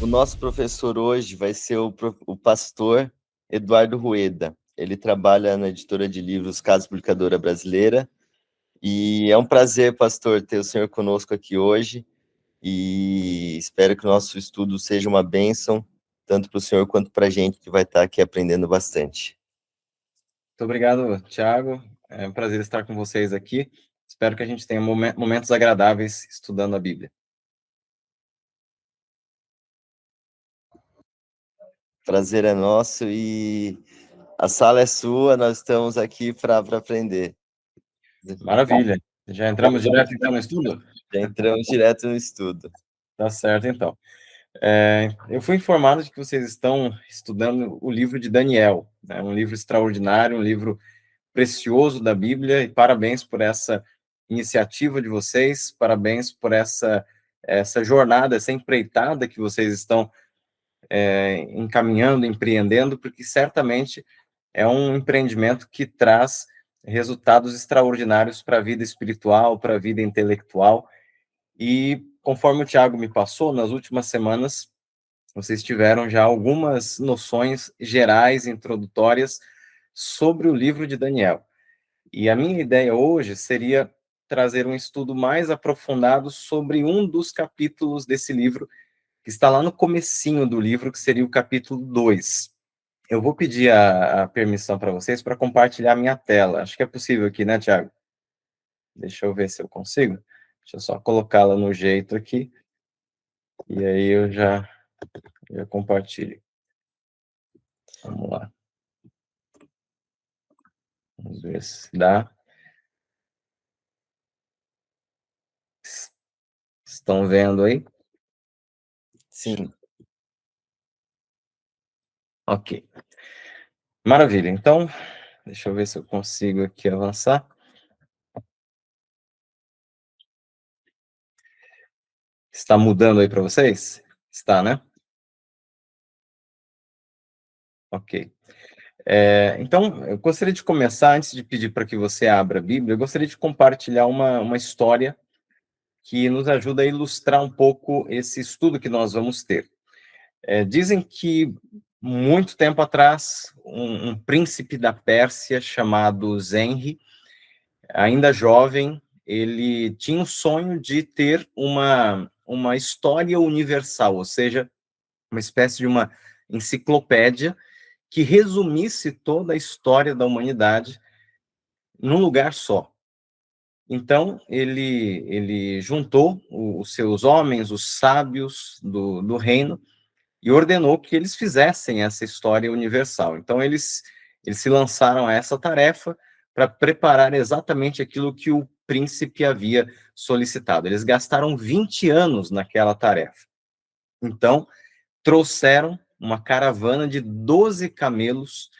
O nosso professor hoje vai ser o pastor Eduardo Rueda. Ele trabalha na editora de livros Casa Publicadora Brasileira. E é um prazer, pastor, ter o senhor conosco aqui hoje. E espero que o nosso estudo seja uma bênção, tanto para o senhor quanto para a gente que vai estar aqui aprendendo bastante. Muito obrigado, Thiago. É um prazer estar com vocês aqui. Espero que a gente tenha momentos agradáveis estudando a Bíblia. Prazer é nosso e a sala é sua, nós estamos aqui para aprender. Maravilha. Já entramos direto então no estudo? Já entramos direto no estudo. Tá certo, então. Eu fui informado de que vocês estão estudando o livro de Daniel, né? Um livro extraordinário, um livro precioso da Bíblia, e parabéns por essa iniciativa de vocês, parabéns por essa jornada, essa empreitada que vocês estão encaminhando, empreendendo, porque certamente é um empreendimento que traz resultados extraordinários para a vida espiritual, para a vida intelectual, e conforme o Thiago me passou, nas últimas semanas, vocês tiveram já algumas noções gerais, introdutórias, sobre o livro de Daniel. E a minha ideia hoje seria trazer um estudo mais aprofundado sobre um dos capítulos desse livro, que está lá no comecinho do livro, que seria o capítulo 2. Eu vou pedir a permissão para vocês para compartilhar a minha tela. Acho que é possível aqui, né, Thiago? Deixa eu ver se eu consigo. Deixa eu só colocá-la no jeito aqui. E aí eu já compartilho. Vamos lá. Vamos ver se dá. Estão vendo aí? Sim. Ok. Maravilha. Então, deixa eu ver se eu consigo aqui avançar. Está mudando aí para vocês? Está, né? Ok. Então, eu gostaria de começar, antes de pedir para que você abra a Bíblia, eu gostaria de compartilhar uma história que nos ajuda a ilustrar um pouco esse estudo que nós vamos ter. Dizem que, muito tempo atrás, um príncipe da Pérsia chamado Zenri, ainda jovem, ele tinha o sonho de ter uma história universal, ou seja, uma espécie de uma enciclopédia que resumisse toda a história da humanidade num lugar só. Então, ele juntou os seus homens, os sábios do reino, e ordenou que eles fizessem essa história universal. Então, eles se lançaram a essa tarefa para preparar exatamente aquilo que o príncipe havia solicitado. Eles gastaram 20 anos naquela tarefa. Então, trouxeram uma caravana de 12 camelos,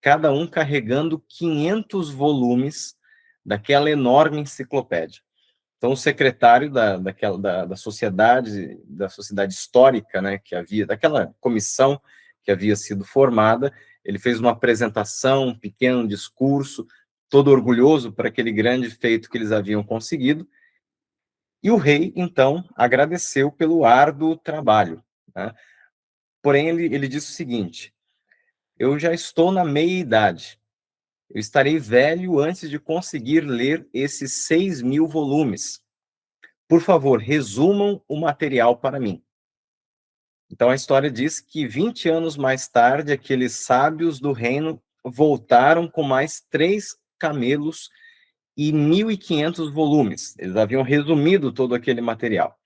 cada um carregando 500 volumes daquela enorme enciclopédia. Então, o secretário da sociedade histórica, né, que havia, daquela comissão que havia sido formada, ele fez uma apresentação, um pequeno discurso, todo orgulhoso por aquele grande feito que eles haviam conseguido, e o rei, então, agradeceu pelo árduo trabalho, né? Porém, ele disse o seguinte: eu já estou na meia-idade. Eu estarei velho antes de conseguir ler esses 6.000 volumes. Por favor, resumam o material para mim. Então, a história diz que 20 anos mais tarde, aqueles sábios do reino voltaram com mais 3 camelos e 1.500 volumes. Eles haviam resumido todo aquele material.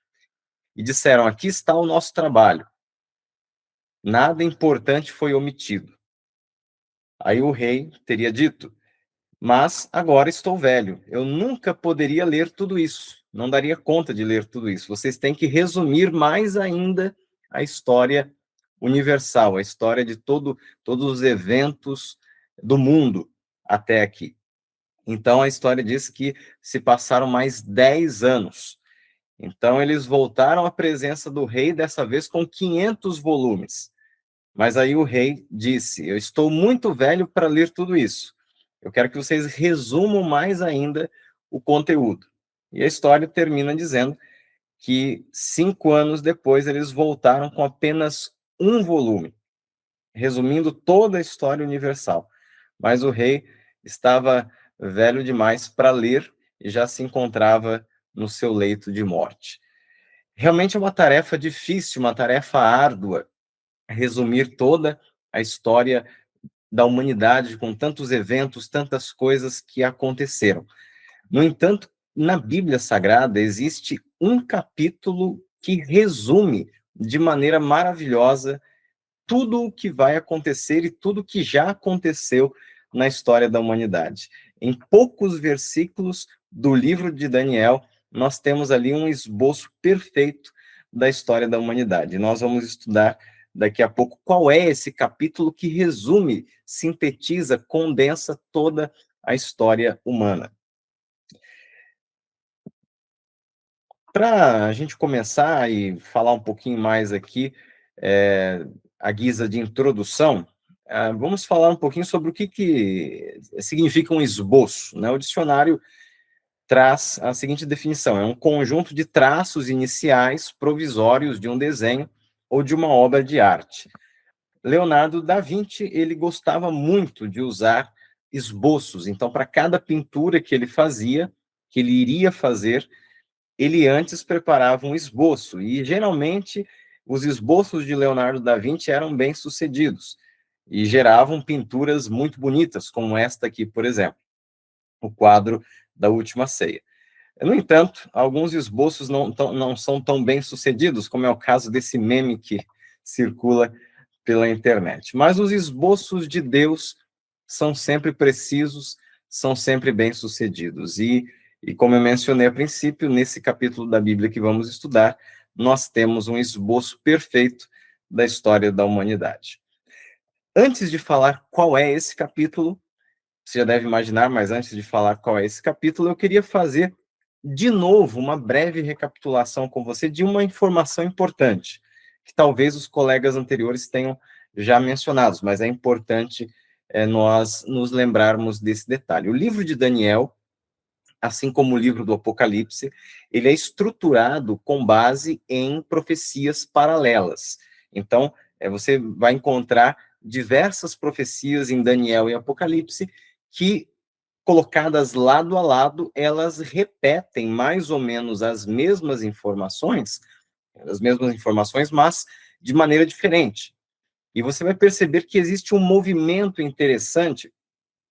E disseram: aqui está o nosso trabalho. Nada importante foi omitido. Aí o rei teria dito: mas agora estou velho, eu nunca poderia ler tudo isso, não daria conta de ler tudo isso. Vocês têm que resumir mais ainda a história universal, a história de todos os eventos do mundo até aqui. Então a história diz que se passaram mais 10 anos. Então eles voltaram à presença do rei, dessa vez com 500 volumes. Mas aí o rei disse: eu estou muito velho para ler tudo isso. Eu quero que vocês resumam mais ainda o conteúdo. E a história termina dizendo que 5 anos depois eles voltaram com apenas um volume, resumindo toda a história universal. Mas o rei estava velho demais para ler e já se encontrava no seu leito de morte. Realmente é uma tarefa difícil, uma tarefa árdua, resumir toda a história da humanidade com tantos eventos, tantas coisas que aconteceram. No entanto, na Bíblia Sagrada existe um capítulo que resume de maneira maravilhosa tudo o que vai acontecer e tudo que já aconteceu na história da humanidade. Em poucos versículos do livro de Daniel, nós temos ali um esboço perfeito da história da humanidade. Nós vamos estudar daqui a pouco qual é esse capítulo que resume, sintetiza, condensa toda a história humana. Para a gente começar e falar um pouquinho mais aqui, à guisa de introdução, vamos falar um pouquinho sobre o que significa um esboço, né? O dicionário traz a seguinte definição: é um conjunto de traços iniciais provisórios de um desenho ou de uma obra de arte. Leonardo da Vinci, ele gostava muito de usar esboços, então para cada pintura que ele fazia, que ele iria fazer, ele antes preparava um esboço, e geralmente os esboços de Leonardo da Vinci eram bem-sucedidos, e geravam pinturas muito bonitas, como esta aqui, por exemplo, o quadro da Última Ceia. No entanto, alguns esboços não são tão bem-sucedidos, como é o caso desse meme que circula pela internet. Mas os esboços de Deus são sempre precisos, são sempre bem-sucedidos. E como eu mencionei a princípio, nesse capítulo da Bíblia que vamos estudar, nós temos um esboço perfeito da história da humanidade. Antes de falar qual é esse capítulo, você já deve imaginar, mas antes de falar qual é esse capítulo, eu queria fazer de novo uma breve recapitulação com você de uma informação importante, que talvez os colegas anteriores tenham já mencionado, mas é importante nós nos lembrarmos desse detalhe. O livro de Daniel, assim como o livro do Apocalipse, ele é estruturado com base em profecias paralelas. Então, você vai encontrar diversas profecias em Daniel e Apocalipse que, colocadas lado a lado, elas repetem mais ou menos as mesmas informações, mas de maneira diferente. E você vai perceber que existe um movimento interessante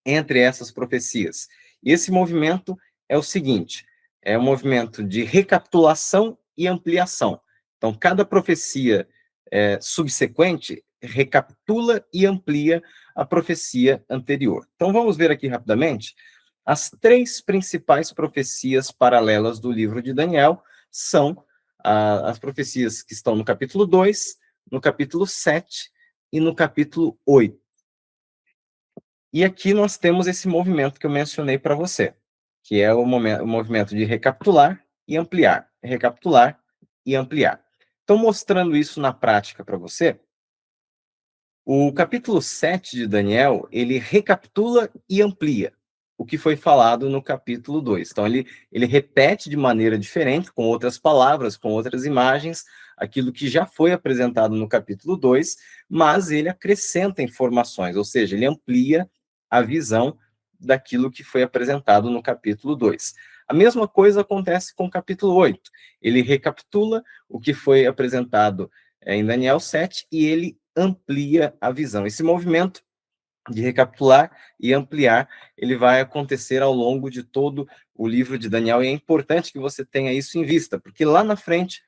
entre essas profecias. E esse movimento é o seguinte: é um movimento de recapitulação e ampliação. Então, cada profecia subsequente recapitula e amplia a profecia anterior. Então, vamos ver aqui rapidamente. As 3 principais profecias paralelas do livro de Daniel são as profecias que estão no capítulo 2, no capítulo 7 e no capítulo 8. E aqui nós temos esse movimento que eu mencionei para você, que é o movimento de recapitular e ampliar, recapitular e ampliar. Então, mostrando isso na prática para você, o capítulo 7 de Daniel, ele recapitula e amplia o que foi falado no capítulo 2. Então, ele repete de maneira diferente, com outras palavras, com outras imagens, aquilo que já foi apresentado no capítulo 2, mas ele acrescenta informações, ou seja, ele amplia a visão daquilo que foi apresentado no capítulo 2. A mesma coisa acontece com o capítulo 8. Ele recapitula o que foi apresentado em Daniel 7 e ele amplia a visão. Esse movimento de recapitular e ampliar, ele vai acontecer ao longo de todo o livro de Daniel, e é importante que você tenha isso em vista, porque lá na frente,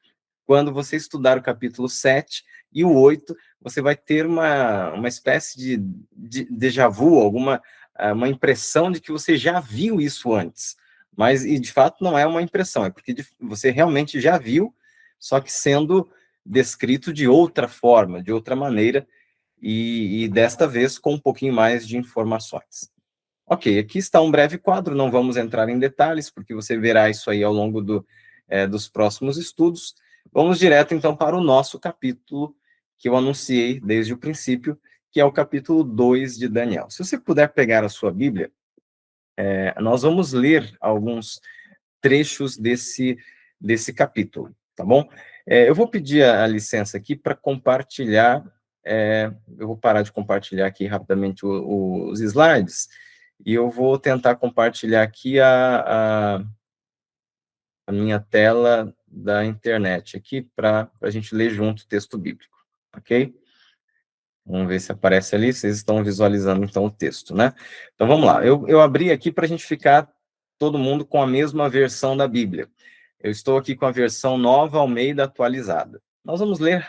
quando você estudar o capítulo 7 e o 8, você vai ter uma espécie de déjà vu, uma impressão de que você já viu isso antes. Mas, e de fato, não é uma impressão, é porque você realmente já viu, só que sendo descrito de outra forma, de outra maneira, e desta vez com um pouquinho mais de informações. Ok, aqui está um breve quadro, não vamos entrar em detalhes, porque você verá isso aí ao longo dos próximos estudos. Vamos direto, então, para o nosso capítulo, que eu anunciei desde o princípio, que é o capítulo 2 de Daniel. Se você puder pegar a sua Bíblia, nós vamos ler alguns trechos desse capítulo. tá bom? Eu vou pedir a licença aqui para compartilhar, eu vou parar de compartilhar aqui rapidamente os slides, e eu vou tentar compartilhar aqui a minha tela da internet aqui, para a gente ler junto o texto bíblico, ok? Vamos ver se aparece ali, vocês estão visualizando então o texto, né? Então vamos lá, eu abri aqui para a gente ficar todo mundo com a mesma versão da Bíblia. Eu estou aqui com a versão Nova Almeida atualizada. Nós vamos ler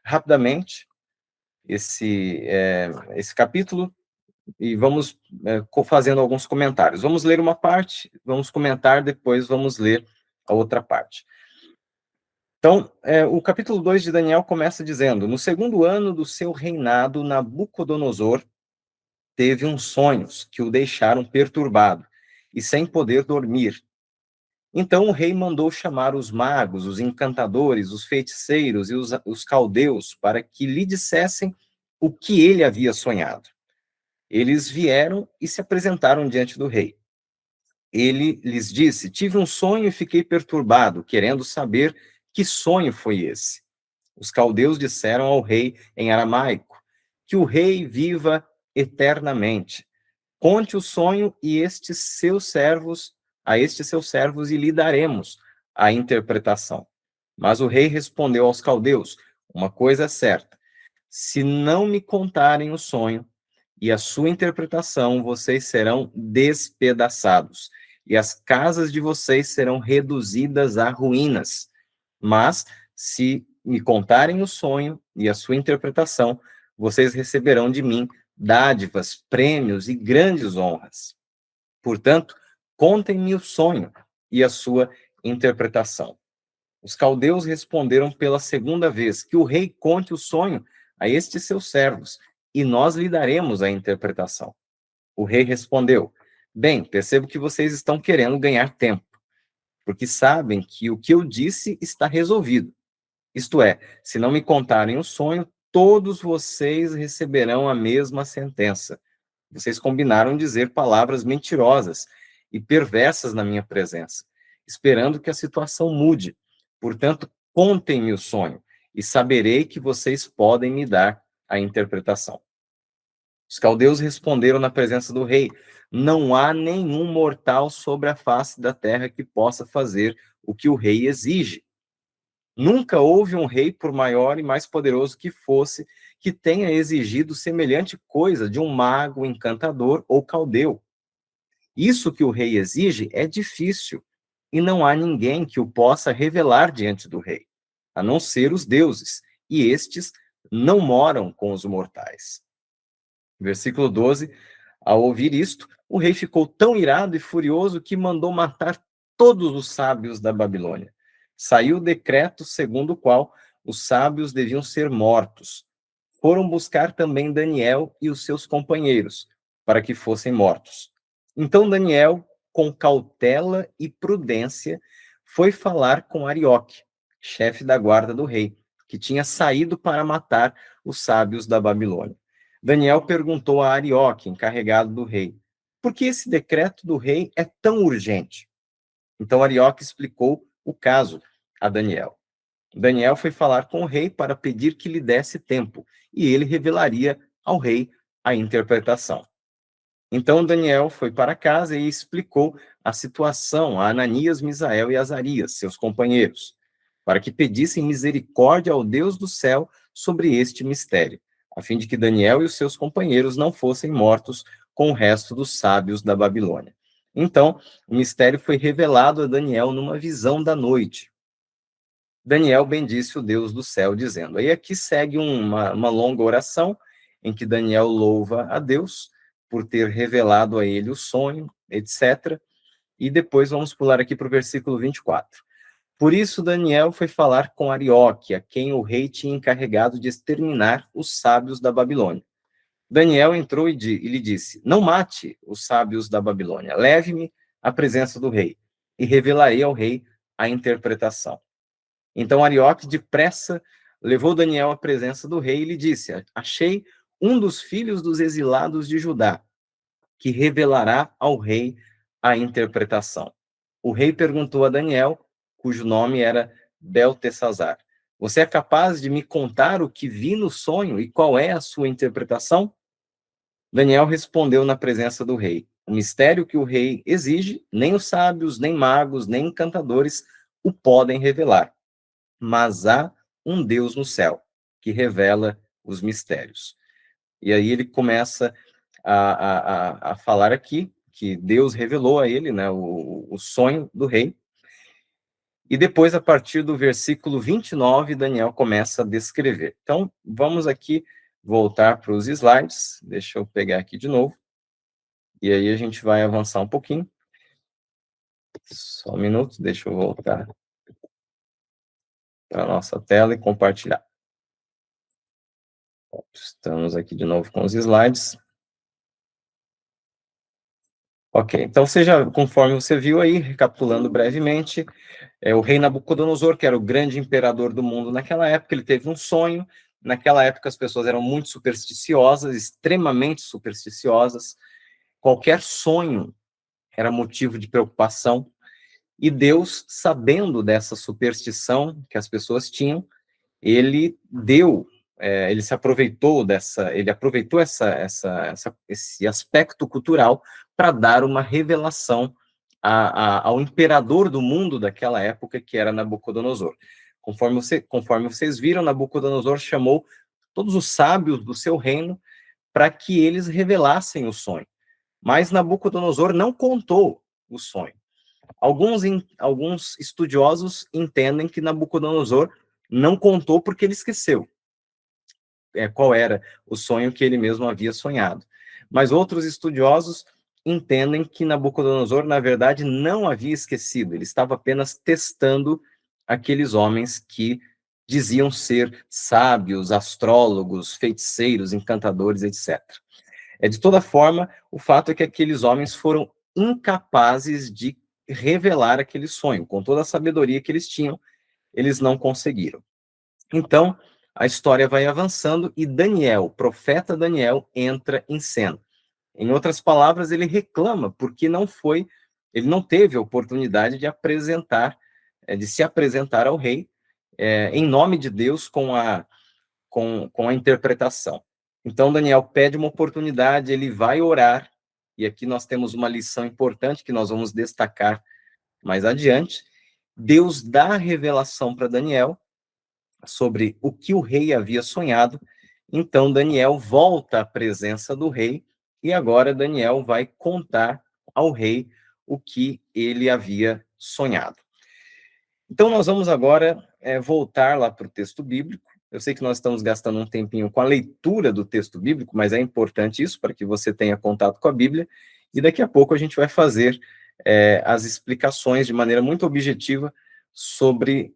rapidamente esse capítulo e vamos fazendo alguns comentários. Vamos ler uma parte, vamos comentar, depois vamos ler a outra parte. Então, o capítulo 2 de Daniel começa dizendo: no segundo ano do seu reinado, Nabucodonosor teve uns sonhos que o deixaram perturbado e sem poder dormir. Então o rei mandou chamar os magos, os encantadores, os feiticeiros e os caldeus para que lhe dissessem o que ele havia sonhado. Eles vieram e se apresentaram diante do rei. Ele lhes disse: tive um sonho e fiquei perturbado, querendo saber que sonho foi esse. Os caldeus disseram ao rei em aramaico: que o rei viva eternamente. Conte o sonho e a estes seus servos e lhe daremos a interpretação. Mas o rei respondeu aos caldeus: uma coisa é certa, se não me contarem o sonho e a sua interpretação, vocês serão despedaçados, e as casas de vocês serão reduzidas a ruínas. Mas, se me contarem o sonho e a sua interpretação, vocês receberão de mim dádivas, prêmios e grandes honras. Portanto, contem-me o sonho e a sua interpretação. Os caldeus responderam pela segunda vez: que o rei conte o sonho a estes seus servos, e nós lhe daremos a interpretação. O rei respondeu: bem, percebo que vocês estão querendo ganhar tempo, porque sabem que o que eu disse está resolvido. Isto é, se não me contarem o sonho, todos vocês receberão a mesma sentença. Vocês combinaram dizer palavras mentirosas e perversas na minha presença, esperando que a situação mude. Portanto, contem-me o sonho, e saberei que vocês podem me dar a interpretação. Os caldeus responderam na presença do rei: não há nenhum mortal sobre a face da terra que possa fazer o que o rei exige. Nunca houve um rei, por maior e mais poderoso que fosse, que tenha exigido semelhante coisa de um mago, encantador ou caldeu. Isso que o rei exige é difícil, e não há ninguém que o possa revelar diante do rei, a não ser os deuses, e estes não moram com os mortais. Versículo 12, ao ouvir isto, o rei ficou tão irado e furioso que mandou matar todos os sábios da Babilônia. Saiu o decreto segundo o qual os sábios deviam ser mortos. Foram buscar também Daniel e os seus companheiros, para que fossem mortos. Então Daniel, com cautela e prudência, foi falar com Arioque, chefe da guarda do rei, que tinha saído para matar os sábios da Babilônia. Daniel perguntou a Arioque, encarregado do rei: por que esse decreto do rei é tão urgente? Então Arioque explicou o caso a Daniel. Daniel foi falar com o rei para pedir que lhe desse tempo, e ele revelaria ao rei a interpretação. Então Daniel foi para casa e explicou a situação a Ananias, Misael e Azarias, seus companheiros, para que pedissem misericórdia ao Deus do céu sobre este mistério, a fim de que Daniel e os seus companheiros não fossem mortos com o resto dos sábios da Babilônia. Então, o mistério foi revelado a Daniel numa visão da noite. Daniel bendisse o Deus do céu, dizendo. Aí aqui segue uma longa oração, em que Daniel louva a Deus por ter revelado a ele o sonho, etc. E depois vamos pular aqui para o versículo 24. Por isso Daniel foi falar com Arioque, a quem o rei tinha encarregado de exterminar os sábios da Babilônia. Daniel entrou e lhe disse: não mate os sábios da Babilônia, leve-me à presença do rei, e revelarei ao rei a interpretação. Então Arioque, depressa, levou Daniel à presença do rei e lhe disse: achei um dos filhos dos exilados de Judá, que revelará ao rei a interpretação. O rei perguntou a Daniel, cujo nome era Beltesazar, você é capaz de me contar o que vi no sonho e qual é a sua interpretação? Daniel respondeu na presença do rei: o mistério que o rei exige, nem os sábios, nem magos, nem encantadores o podem revelar. Mas há um Deus no céu que revela os mistérios. E aí ele começa a falar aqui que Deus revelou a ele, né, o sonho do rei. E depois, a partir do versículo 29, Daniel começa a descrever. Então, vamos aqui voltar para os slides. Deixa eu pegar aqui de novo. E aí a gente vai avançar um pouquinho. Só um minuto, deixa eu voltar para a nossa tela e compartilhar. Estamos aqui de novo com os slides. Ok, então conforme você viu aí, recapitulando brevemente, o rei Nabucodonosor, que era o grande imperador do mundo naquela época, ele teve um sonho. Naquela época as pessoas eram muito supersticiosas, extremamente supersticiosas. Qualquer sonho era motivo de preocupação. E Deus, sabendo dessa superstição que as pessoas tinham, ele aproveitou esse aspecto cultural para dar uma revelação ao imperador do mundo daquela época, que era Nabucodonosor. Conforme vocês viram, Nabucodonosor chamou todos os sábios do seu reino para que eles revelassem o sonho. Mas Nabucodonosor não contou o sonho. Alguns estudiosos entendem que Nabucodonosor não contou porque ele esqueceu qual era o sonho que ele mesmo havia sonhado. Mas outros estudiosos entendem que Nabucodonosor, na verdade, não havia esquecido, ele estava apenas testando aqueles homens que diziam ser sábios, astrólogos, feiticeiros, encantadores, etc. De toda forma, o fato é que aqueles homens foram incapazes de revelar aquele sonho. Com toda a sabedoria que eles tinham, eles não conseguiram. Então, a história vai avançando e Daniel, o profeta Daniel, entra em cena. Em outras palavras, ele reclama porque ele não teve a oportunidade de se apresentar ao rei em nome de Deus com a interpretação. Então, Daniel pede uma oportunidade, ele vai orar, e aqui nós temos uma lição importante que nós vamos destacar mais adiante. Deus dá a revelação para Daniel sobre o que o rei havia sonhado. Então, Daniel volta à presença do rei, e agora Daniel vai contar ao rei o que ele havia sonhado. Então, nós vamos agora voltar lá para o texto bíblico. Eu sei que nós estamos gastando um tempinho com a leitura do texto bíblico, mas é importante isso para que você tenha contato com a Bíblia, e daqui a pouco a gente vai fazer as explicações de maneira muito objetiva sobre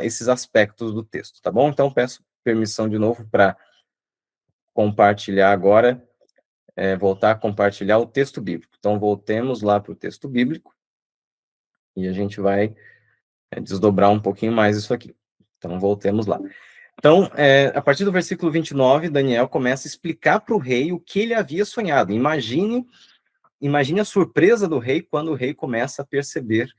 esses aspectos do texto, tá bom? Então, peço permissão de novo para compartilhar agora, voltar a compartilhar o texto bíblico. Então, voltemos lá para o texto bíblico, e a gente vai desdobrar um pouquinho mais isso aqui. Então, voltemos lá. Então, a partir do versículo 29, Daniel começa a explicar para o rei o que ele havia sonhado. Imagine a surpresa do rei quando o rei começa a perceber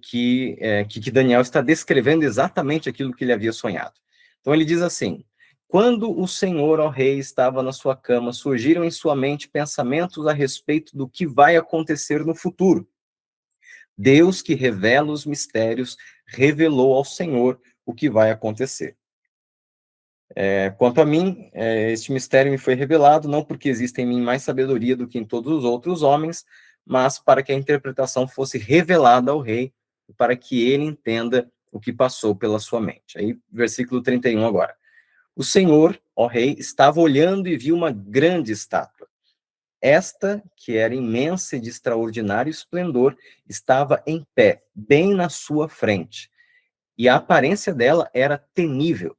que Daniel está descrevendo exatamente aquilo que ele havia sonhado. Então, ele diz assim: quando o Senhor, ó rei, estava na sua cama, surgiram em sua mente pensamentos a respeito do que vai acontecer no futuro. Deus, que revela os mistérios, revelou ao Senhor o que vai acontecer. Quanto a mim, este mistério me foi revelado, não porque existe em mim mais sabedoria do que em todos os outros homens, mas para que a interpretação fosse revelada ao rei, para que ele entenda o que passou pela sua mente. Aí, versículo 31 agora. O Senhor, ó rei, estava olhando e viu uma grande estátua. Esta, que era imensa e de extraordinário esplendor, estava em pé, bem na sua frente. E a aparência dela era terrível.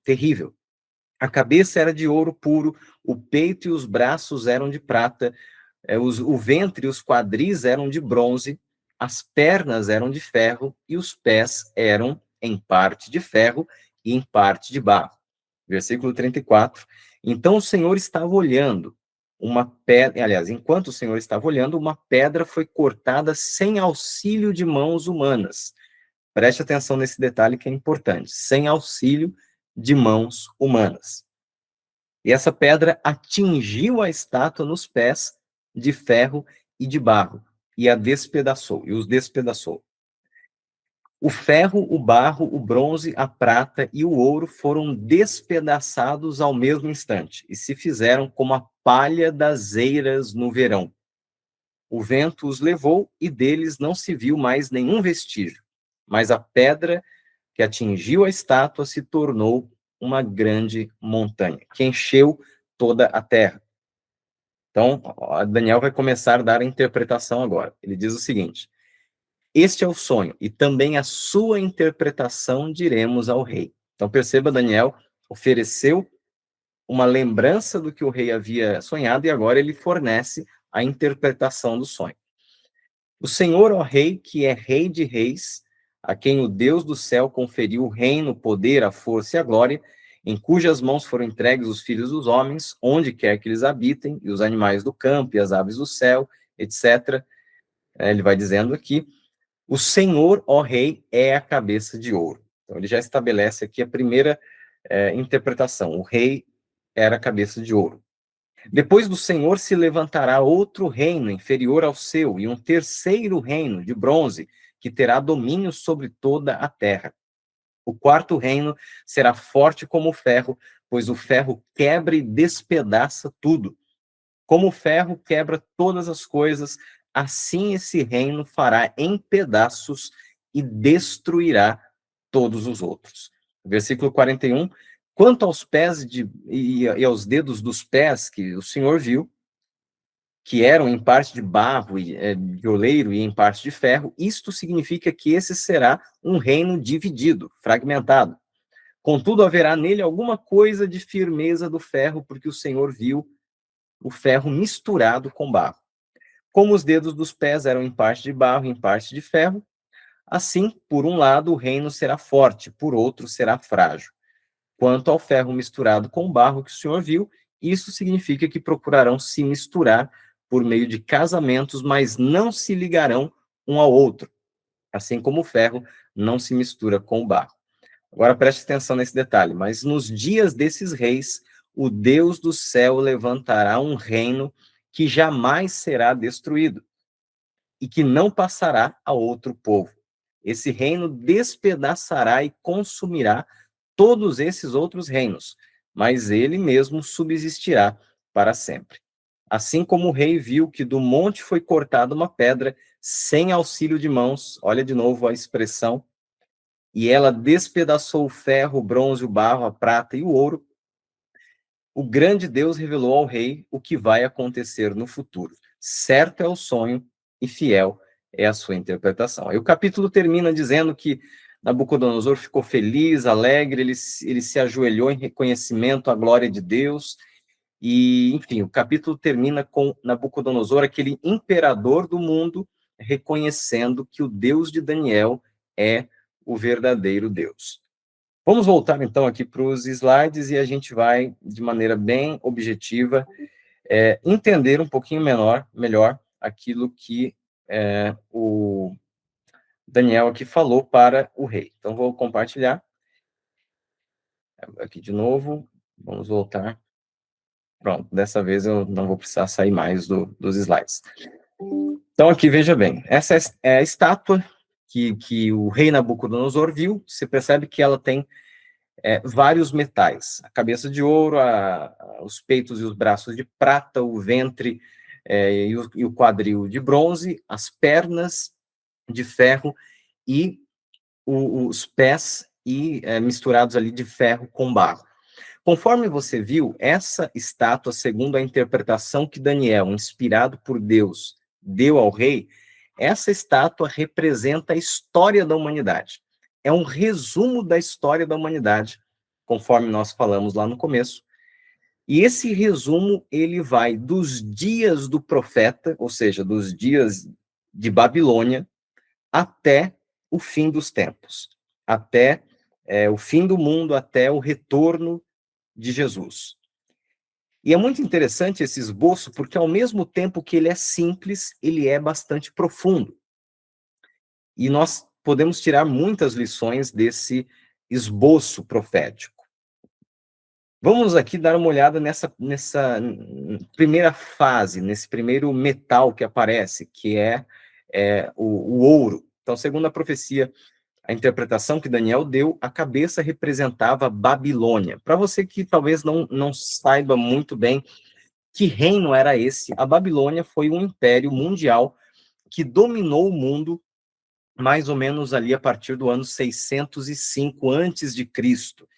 A cabeça era de ouro puro, o peito e os braços eram de prata, o ventre e os quadris eram de bronze, as pernas eram de ferro e os pés eram em parte de ferro e em parte de barro. Versículo 34. Então o Senhor estava olhando, enquanto o Senhor estava olhando, uma pedra foi cortada sem auxílio de mãos humanas, Preste atenção nesse detalhe que é importante. Sem auxílio de mãos humanas. E essa pedra atingiu a estátua nos pés de ferro e de barro, e a despedaçou, e os despedaçou. O ferro, o barro, o bronze, a prata e o ouro foram despedaçados ao mesmo instante, e se fizeram como a palha das eiras no verão. O vento os levou, e deles não se viu mais nenhum vestígio, mas a pedra que atingiu a estátua se tornou uma grande montanha, que encheu toda a terra. Então, Daniel vai começar a dar a interpretação agora. Ele diz o seguinte: este é o sonho, e também a sua interpretação diremos ao rei. Então, perceba, Daniel ofereceu uma lembrança do que o rei havia sonhado, e agora ele fornece a interpretação do sonho. O Senhor, ó rei, que é rei de reis, a quem o Deus do céu conferiu o reino, o poder, a força e a glória, em cujas mãos foram entregues os filhos dos homens, onde quer que eles habitem, e os animais do campo, e as aves do céu, etc. Ele vai dizendo aqui, o Senhor, ó rei, é a cabeça de ouro. Então, ele já estabelece aqui a primeira interpretação. O rei era a cabeça de ouro. Depois do Senhor se levantará outro reino inferior ao seu, e um terceiro reino de bronze, que terá domínio sobre toda a terra. O quarto reino será forte como o ferro, pois o ferro quebra e despedaça tudo. Como o ferro quebra todas as coisas, assim esse reino fará em pedaços e destruirá todos os outros. Versículo 41. Quanto aos pés e aos dedos dos pés que o Senhor viu, que eram em parte de barro e de oleiro e em parte de ferro, isto significa que esse será um reino dividido, fragmentado. Contudo, haverá nele alguma coisa de firmeza do ferro, porque o Senhor viu o ferro misturado com barro. Como os dedos dos pés eram em parte de barro e em parte de ferro, assim, por um lado, o reino será forte, por outro, será frágil. Quanto ao ferro misturado com barro que o Senhor viu, isso significa que procurarão se misturar por meio de casamentos, mas não se ligarão um ao outro, assim como o ferro não se mistura com o barro. Agora preste atenção nesse detalhe. Mas nos dias desses reis, o Deus do céu levantará um reino que jamais será destruído e que não passará a outro povo. Esse reino despedaçará e consumirá todos esses outros reinos, mas ele mesmo subsistirá para sempre. Assim como o rei viu que do monte foi cortada uma pedra sem auxílio de mãos, olha de novo a expressão, e ela despedaçou o ferro, o bronze, o barro, a prata e o ouro, o grande Deus revelou ao rei o que vai acontecer no futuro. Certo é o sonho e fiel é a sua interpretação. Aí o capítulo termina dizendo que Nabucodonosor ficou feliz, alegre, ele se ajoelhou em reconhecimento à glória de Deus, e, enfim, o capítulo termina com Nabucodonosor, aquele imperador do mundo, reconhecendo que o Deus de Daniel é o verdadeiro Deus. Vamos voltar, então, aqui para os slides e a gente vai, de maneira bem objetiva, entender um pouquinho melhor aquilo que o Daniel aqui falou para o rei. Então, vou compartilhar. Aqui de novo, vamos voltar. Pronto, dessa vez eu não vou precisar sair mais dos slides. Então, aqui, veja bem, essa é a estátua que o rei Nabucodonosor viu. Você percebe que ela tem vários metais. A cabeça de ouro, os peitos e os braços de prata, o ventre e o quadril de bronze, as pernas de ferro e os pés misturados ali de ferro com barro. Conforme você viu, essa estátua, segundo a interpretação que Daniel, inspirado por Deus, deu ao rei, essa estátua representa a história da humanidade. É um resumo da história da humanidade, conforme nós falamos lá no começo. E esse resumo, ele vai dos dias do profeta, ou seja, dos dias de Babilônia, até o fim dos tempos, até o fim do mundo, até o retorno de Jesus. E é muito interessante esse esboço, porque ao mesmo tempo que ele é simples, ele é bastante profundo. E nós podemos tirar muitas lições desse esboço profético. Vamos aqui dar uma olhada nessa primeira fase, nesse primeiro metal que aparece, que é o ouro. Então, segundo a profecia, a interpretação que Daniel deu, a cabeça representava Babilônia. Para você que talvez não saiba muito bem que reino era esse, a Babilônia foi um império mundial que dominou o mundo mais ou menos ali a partir do ano 605 antes de Cristo.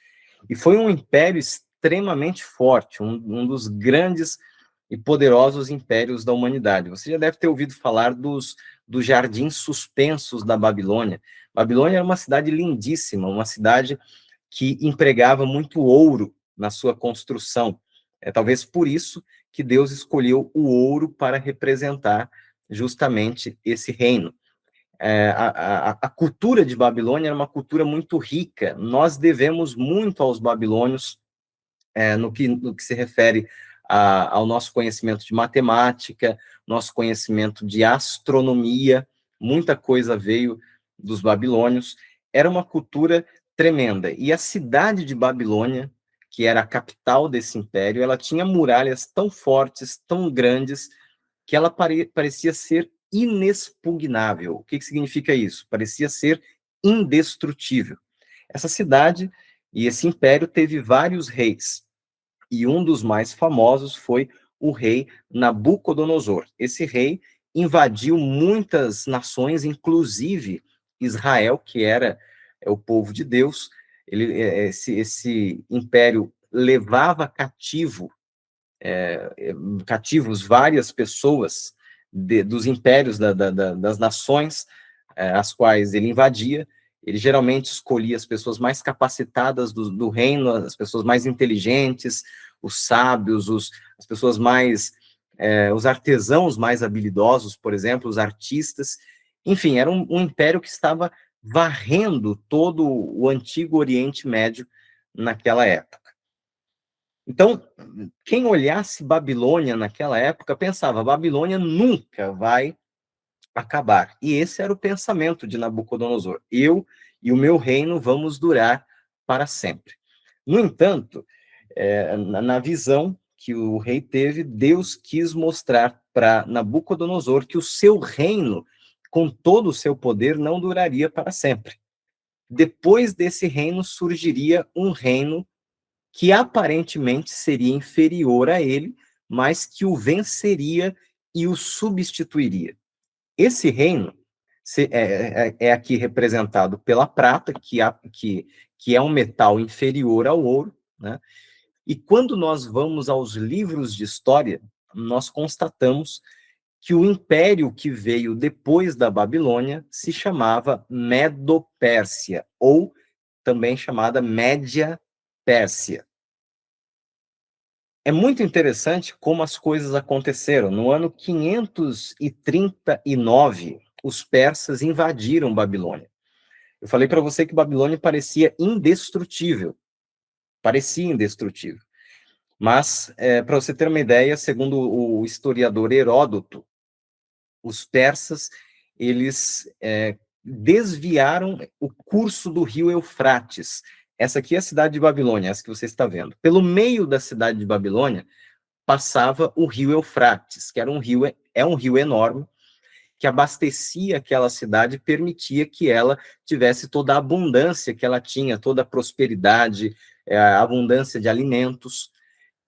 E foi um império extremamente forte, um dos grandes e poderosos impérios da humanidade. Você já deve ter ouvido falar dos jardins suspensos da Babilônia. Babilônia era uma cidade lindíssima, uma cidade que empregava muito ouro na sua construção. É talvez por isso que Deus escolheu o ouro para representar justamente esse reino. A cultura de Babilônia era uma cultura muito rica. Nós devemos muito aos babilônios no que se refere ao nosso conhecimento de matemática, nosso conhecimento de astronomia. Muita coisa veio dos babilônios. Era uma cultura tremenda. E a cidade de Babilônia, que era a capital desse império, ela tinha muralhas tão fortes, tão grandes, que ela parecia ser inexpugnável. O que significa isso? Parecia ser indestrutível. Essa cidade e esse império teve vários reis, e um dos mais famosos foi o rei Nabucodonosor. Esse rei invadiu muitas nações, inclusive Israel, que era o povo de Deus. Esse império levava cativos várias pessoas dos impérios das nações as quais ele invadia. Ele geralmente escolhia as pessoas mais capacitadas do reino, as pessoas mais inteligentes, os sábios, as pessoas mais os artesãos mais habilidosos, por exemplo, os artistas. Enfim, era um império que estava varrendo todo o antigo Oriente Médio naquela época. Então, quem olhasse Babilônia naquela época pensava: Babilônia nunca vai acabar. E esse era o pensamento de Nabucodonosor: eu e o meu reino vamos durar para sempre. No entanto, na visão que o rei teve, Deus quis mostrar para Nabucodonosor que o seu reino, com todo o seu poder, não duraria para sempre. Depois desse reino surgiria um reino que aparentemente seria inferior a ele, mas que o venceria e o substituiria. Esse reino é aqui representado pela prata, que é um metal inferior ao ouro, né? E quando nós vamos aos livros de história, nós constatamos que o império que veio depois da Babilônia se chamava Medo-Pérsia, ou também chamada Média-Pérsia. É muito interessante como as coisas aconteceram. No ano 539, os persas invadiram Babilônia. Eu falei para você que Babilônia parecia indestrutível. Parecia indestrutível. Mas, para você ter uma ideia, segundo o historiador Heródoto, os persas, eles desviaram o curso do rio Eufrates. Essa aqui é a cidade de Babilônia, essa que você está vendo. Pelo meio da cidade de Babilônia passava o rio Eufrates, que era um rio enorme, que abastecia aquela cidade e permitia que ela tivesse toda a abundância que ela tinha, toda a prosperidade, a abundância de alimentos,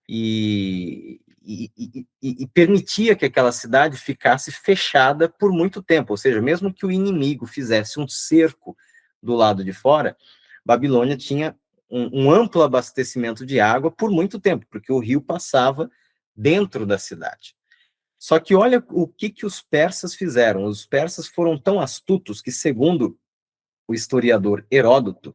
e permitia que aquela cidade ficasse fechada por muito tempo. Ou seja, mesmo que o inimigo fizesse um cerco do lado de fora, Babilônia tinha um amplo abastecimento de água por muito tempo, porque o rio passava dentro da cidade. Só que olha o que os persas fizeram. Os persas foram tão astutos que, segundo o historiador Heródoto,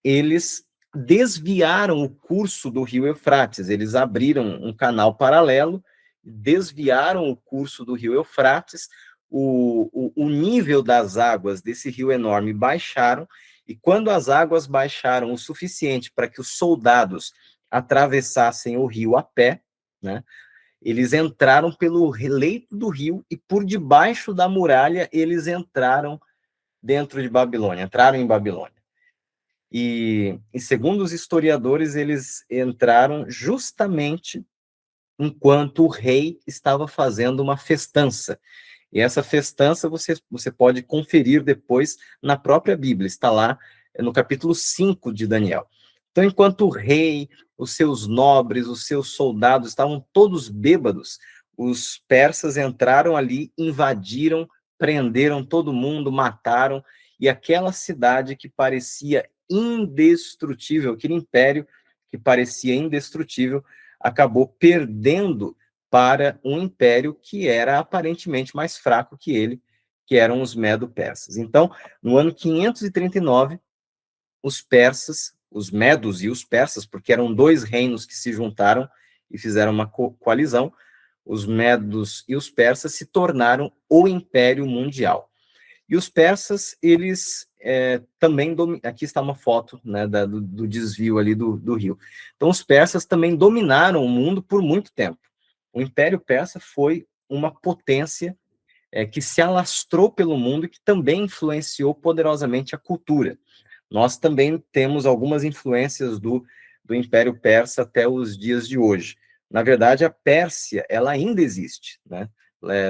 eles desviaram o curso do rio Eufrates. Eles abriram um canal paralelo, desviaram o curso do rio Eufrates, o nível das águas desse rio enorme baixaram, e quando as águas baixaram o suficiente para que os soldados atravessassem o rio a pé, né, eles entraram pelo leito do rio e por debaixo da muralha eles entraram dentro de Babilônia, entraram em Babilônia. E segundo os historiadores, eles entraram justamente enquanto o rei estava fazendo uma festança. E essa festança você pode conferir depois na própria Bíblia, está lá no capítulo 5 de Daniel. Então, enquanto o rei, os seus nobres, os seus soldados estavam todos bêbados, os persas entraram ali, invadiram, prenderam todo mundo, mataram, e aquela cidade que parecia indestrutível, aquele império que parecia indestrutível, acabou perdendo para um império que era aparentemente mais fraco que ele, que eram os medo-persas. Então, no ano 539, os persas, os medos e os persas, porque eram dois reinos que se juntaram e fizeram uma coalizão, os medos e os persas se tornaram o Império Mundial. E os persas, eles também... Aqui está uma foto, né, do desvio ali do rio. Então, os persas também dominaram o mundo por muito tempo. O Império Persa foi uma potência que se alastrou pelo mundo e que também influenciou poderosamente a cultura. Nós também temos algumas influências do Império Persa até os dias de hoje. Na verdade, a Pérsia, ela ainda existe, né?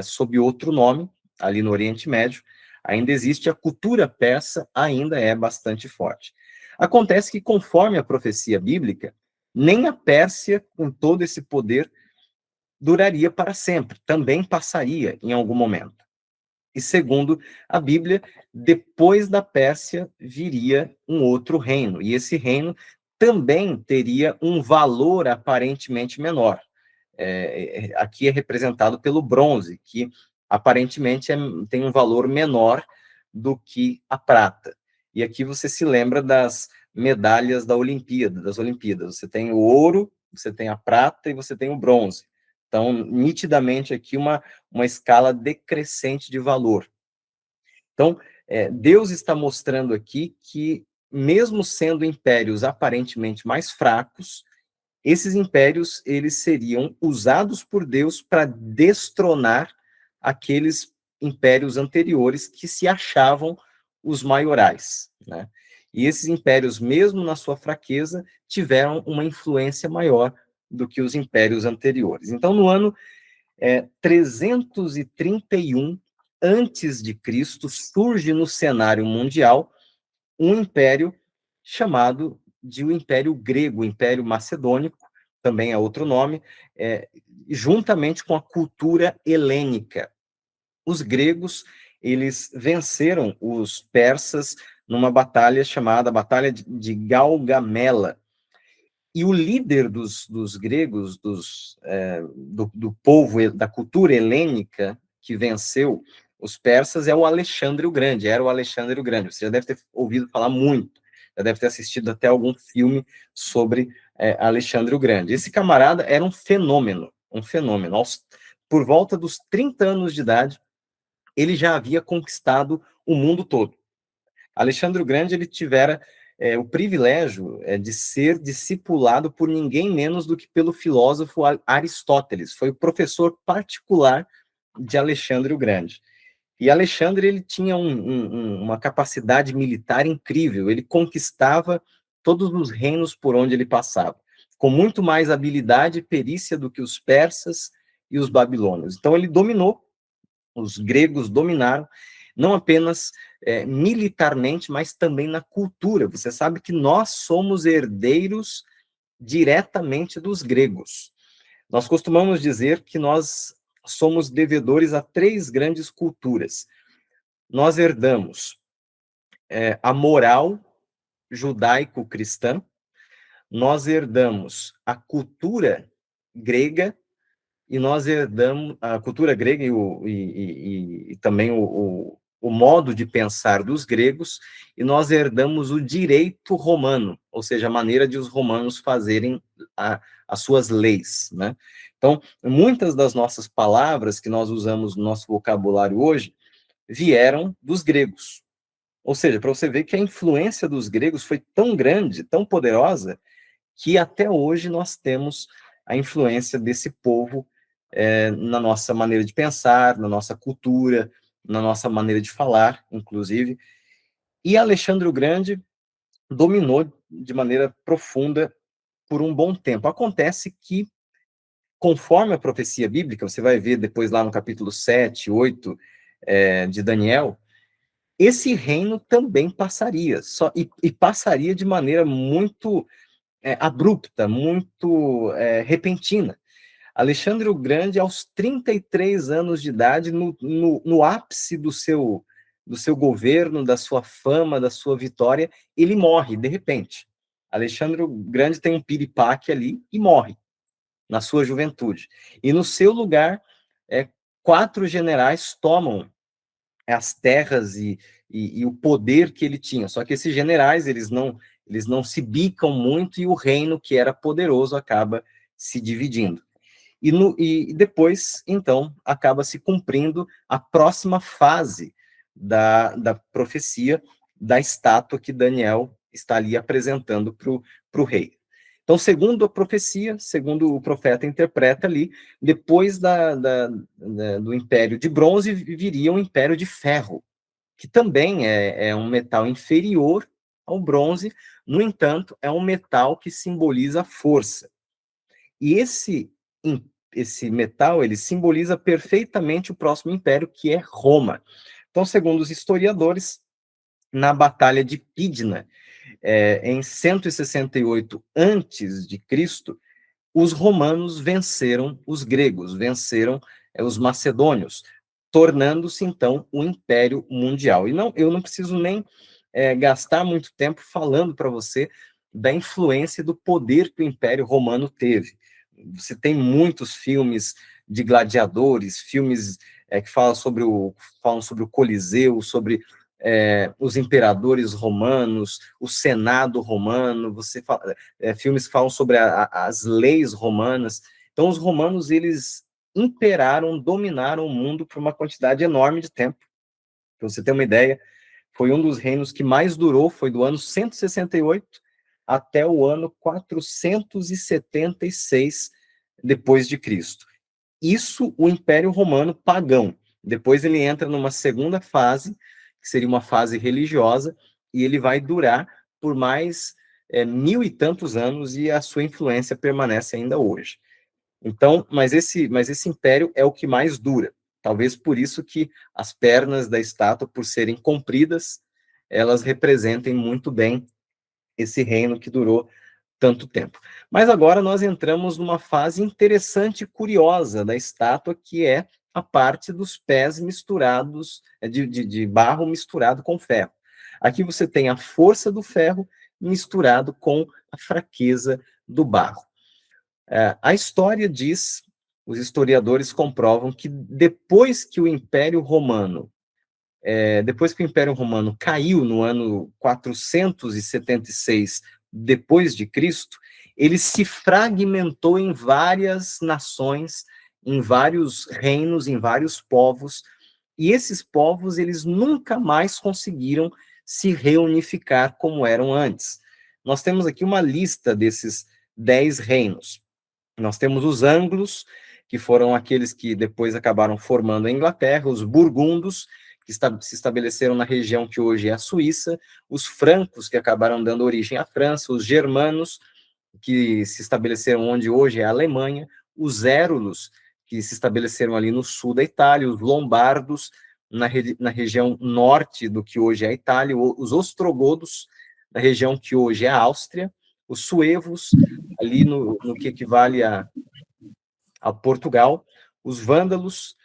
Sob outro nome, ali no Oriente Médio, ainda existe, a cultura persa ainda é bastante forte. Acontece que, conforme a profecia bíblica, nem a Pérsia, com todo esse poder, duraria para sempre, também passaria em algum momento. E segundo a Bíblia, depois da Pérsia viria um outro reino, e esse reino também teria um valor aparentemente menor. Aqui é representado pelo bronze, que aparentemente tem um valor menor do que a prata. E aqui você se lembra das medalhas das Olimpíadas. Você tem o ouro, você tem a prata e você tem o bronze. Então, nitidamente aqui uma escala decrescente de valor. Então, Deus está mostrando aqui que, mesmo sendo impérios aparentemente mais fracos, esses impérios eles seriam usados por Deus para destronar aqueles impérios anteriores que se achavam os maiorais, né? E esses impérios, mesmo na sua fraqueza, tiveram uma influência maior do que os impérios anteriores. Então, no ano 331 antes de Cristo, surge no cenário mundial um império chamado de o Império Grego, o Império Macedônico, também é outro nome, juntamente com a cultura helênica. Os gregos, eles venceram os persas numa batalha chamada Batalha de Gaugamela. E o líder dos gregos, do povo, da cultura helênica que venceu os persas é o Alexandre o Grande, era o Alexandre o Grande. Você já deve ter ouvido falar muito, já deve ter assistido até algum filme sobre Alexandre o Grande. Esse camarada era um fenômeno, um fenômeno. Por volta dos 30 anos de idade, ele já havia conquistado o mundo todo. Alexandre o Grande, ele tivera o privilégio de ser discipulado por ninguém menos do que pelo filósofo Aristóteles. Foi o professor particular de Alexandre o Grande. E Alexandre, ele tinha uma capacidade militar incrível. Ele conquistava todos os reinos por onde ele passava, com muito mais habilidade e perícia do que os persas e os babilônios. Então, ele dominou, os gregos dominaram, não apenas militarmente, mas também na cultura. Você sabe que nós somos herdeiros diretamente dos gregos. Nós costumamos dizer que nós somos devedores a 3 grandes culturas. Nós herdamos a moral judaico-cristã, nós herdamos a cultura grega, e nós herdamos a cultura grega e também o modo de pensar dos gregos, e nós herdamos o direito romano, ou seja, a maneira de os romanos fazerem as suas leis, né? Então, muitas das nossas palavras que nós usamos no nosso vocabulário hoje vieram dos gregos. Ou seja, para você ver que a influência dos gregos foi tão grande, tão poderosa, que até hoje nós temos a influência desse povo na nossa maneira de pensar, na nossa cultura, na nossa maneira de falar, inclusive. E Alexandre o Grande dominou de maneira profunda por um bom tempo. Acontece que, conforme a profecia bíblica, você vai ver depois lá no capítulo 7, 8 de Daniel, esse reino também passaria, e passaria de maneira muito abrupta, muito repentina. Alexandre o Grande, aos 33 anos de idade, no ápice do seu governo, da sua fama, da sua vitória, ele morre, de repente. Alexandre o Grande tem um piripaque ali e morre, na sua juventude. E no seu lugar, 4 generais tomam as terras e o poder que ele tinha. Só que esses generais, eles não se bicam muito e o reino, que era poderoso, acaba se dividindo. E depois, então, acaba se cumprindo a próxima fase da profecia, da estátua que Daniel está ali apresentando para o rei. Então, segundo a profecia, segundo o profeta interpreta ali, depois do Império de Bronze viria o Império de Ferro, que também é um metal inferior ao bronze, no entanto, é um metal que simboliza a força. E esse metal, ele simboliza perfeitamente o próximo império, que é Roma. Então, segundo os historiadores, na Batalha de Pydna, em 168 antes de Cristo, os romanos venceram os gregos, venceram os macedônios, tornando-se, então, o Império Mundial. E não, eu não preciso nem gastar muito tempo falando para você da influência e do poder que o Império Romano teve. Você tem muitos filmes de gladiadores, filmes que falam sobre o Coliseu, sobre os imperadores romanos, o Senado romano, filmes que falam sobre as leis romanas. Então, os romanos, eles imperaram, dominaram o mundo por uma quantidade enorme de tempo. Para você ter uma ideia, foi um dos reinos que mais durou, foi do ano 168 até o ano 476 depois de Cristo. Isso o Império Romano pagão. Depois ele entra numa segunda fase, que seria uma fase religiosa, e ele vai durar por mais 1000 e tantos anos, e a sua influência permanece ainda hoje. Então, mas esse império é o que mais dura. Talvez por isso que as pernas da estátua, por serem compridas, elas representem muito bem esse reino que durou tanto tempo. Mas agora nós entramos numa fase interessante e curiosa da estátua, que é a parte dos pés misturados, de barro misturado com ferro. Aqui você tem a força do ferro misturado com a fraqueza do barro. A história diz, os historiadores comprovam que depois que o Império Romano caiu no ano 476 depois de Cristo, ele se fragmentou em várias nações, em vários reinos, em vários povos, e esses povos, eles nunca mais conseguiram se reunificar como eram antes. Nós temos aqui uma lista desses 10 reinos. Nós temos os anglos, que foram aqueles que depois acabaram formando a Inglaterra, os burgundos, que se estabeleceram na região que hoje é a Suíça, os francos, que acabaram dando origem à França, os germanos, que se estabeleceram onde hoje é a Alemanha, os érulos, que se estabeleceram ali no sul da Itália, os lombardos, na região norte do que hoje é a Itália, os ostrogodos, na região que hoje é a Áustria, os suevos, ali no que equivale a Portugal, os vândalos,